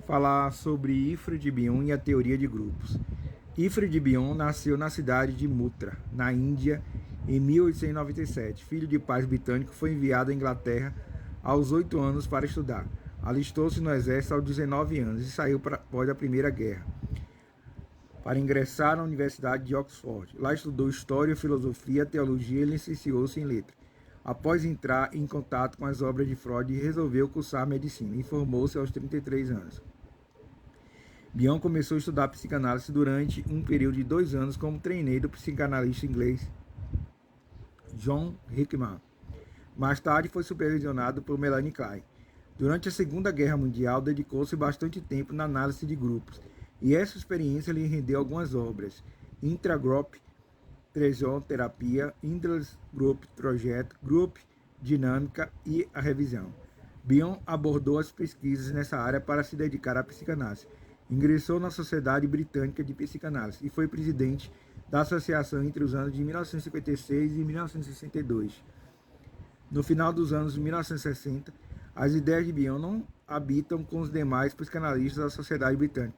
falar sobre Ifrod Bion e a teoria de grupos. Ifrod Bion nasceu na cidade de Mutra, na Índia, em 1897. Filho de pais britânicos, foi enviado à Inglaterra aos 8 anos para estudar. Alistou-se no exército aos 19 anos e saiu após a Primeira Guerra para ingressar na Universidade de Oxford. Lá estudou História, Filosofia, Teologia e licenciou-se em Letras. Após entrar em contato com as obras de Freud, resolveu cursar Medicina e formou-se aos 33 anos. Bion começou a estudar psicanálise durante um período de 2 anos como trainee do psicanalista inglês John Hickman. Mais tarde foi supervisionado por Melanie Klein. Durante a Segunda Guerra Mundial, dedicou-se bastante tempo na análise de grupos, e essa experiência lhe rendeu algumas obras: Intragroup Treasure Terapia, Indras Group Projeto, Group Dinâmica e a Revisão. Bion abordou as pesquisas nessa área para se dedicar à psicanálise. Ingressou na Sociedade Britânica de Psicanálise e foi presidente da associação entre os anos de 1956 e 1962. No final dos anos de 1960, as ideias de Bion não habitam com os demais psicanalistas da Sociedade Britânica,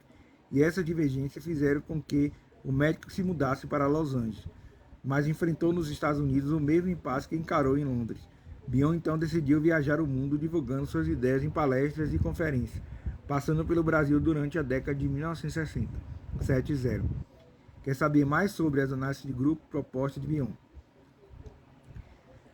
e essa divergência fizeram com que o médico se mudasse para Los Angeles, mas enfrentou nos Estados Unidos o mesmo impasse que encarou em Londres. Bion então decidiu viajar o mundo divulgando suas ideias em palestras e conferências, passando pelo Brasil durante a década de 1960. 70. Quer saber mais sobre as análises de grupo propostas de Bion?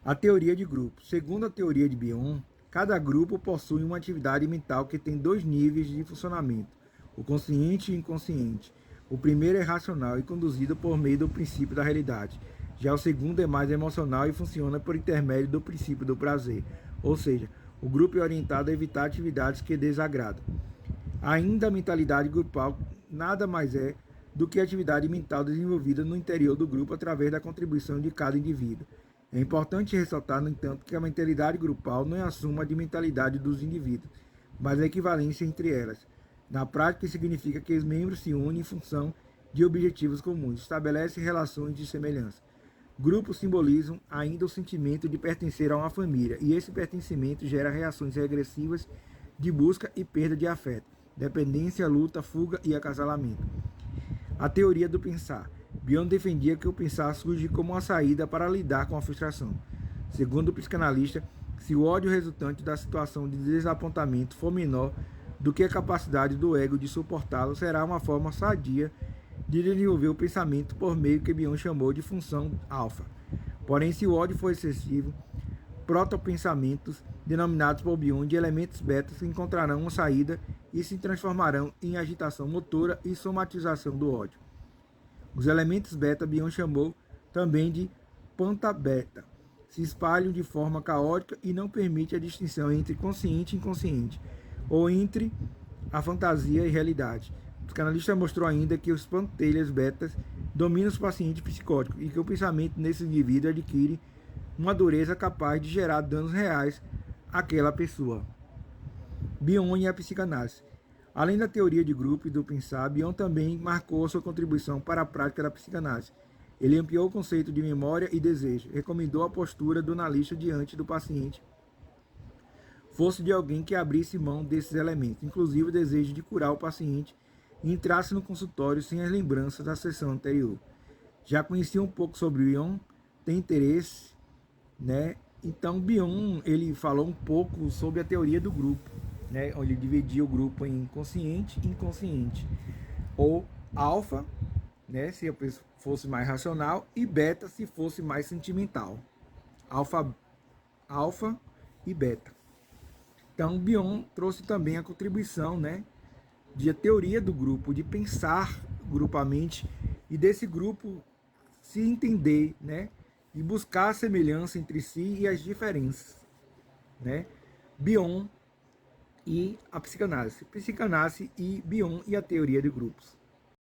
A teoria de grupo. Segundo a teoria de Bion, cada grupo possui uma atividade mental que tem 2 níveis de funcionamento: o consciente e o inconsciente. O primeiro é racional e conduzido por meio do princípio da realidade. Já o segundo é mais emocional e funciona por intermédio do princípio do prazer. Ou seja, o grupo é orientado a evitar atividades que desagradam. Ainda a mentalidade grupal nada mais é do que a atividade mental desenvolvida no interior do grupo através da contribuição de cada indivíduo. É importante ressaltar, no entanto, que a mentalidade grupal não é a soma de mentalidade dos indivíduos, mas a equivalência entre elas. Na prática, significa que os membros se unem em função de objetivos comuns, estabelecem relações de semelhança. Grupos simbolizam ainda o sentimento de pertencer a uma família, e esse pertencimento gera reações regressivas de busca e perda de afeto, dependência, luta, fuga e acasalamento. A teoria do pensar. Bion defendia que o pensar surge como uma saída para lidar com a frustração. Segundo o psicanalista, se o ódio resultante da situação de desapontamento for menor do que a capacidade do ego de suportá-lo, será uma forma sadia de desenvolver o pensamento por meio que Bion chamou de função alfa. Porém, se o ódio for excessivo, protopensamentos, denominados por Bion de elementos betas, encontrarão uma saída e se transformarão em agitação motora e somatização do ódio. Os elementos beta, Bion chamou também de panta-beta, se espalham de forma caótica e não permite a distinção entre consciente e inconsciente, ou entre a fantasia e realidade. O psicanalista mostrou ainda que os pantelhas betas dominam os pacientes psicóticos e que o pensamento nesse indivíduo adquire uma dureza capaz de gerar danos reais àquela pessoa. Bion e a psicanálise. Além da teoria de grupo e do pensar, Bion também marcou sua contribuição para a prática da psicanálise. Ele ampliou o conceito de memória e desejo, recomendou a postura do analista diante do paciente, fosse de alguém que abrisse mão desses elementos, inclusive o desejo de curar o paciente e entrasse no consultório sem as lembranças da sessão anterior. Já conhecia um pouco sobre Bion, tem interesse, né? Então Bion, ele falou um pouco sobre a teoria do grupo, né? Ele dividia o grupo em consciente e inconsciente, ou alfa, né, se a pessoa fosse mais racional, e beta se fosse mais sentimental. Alfa e beta. Então Bion trouxe também a contribuição, né, de a teoria do grupo, de pensar grupamente e desse grupo se entender, né, e buscar a semelhança entre si e as diferenças, né? Bion e a psicanálise e Bion e a teoria de grupos.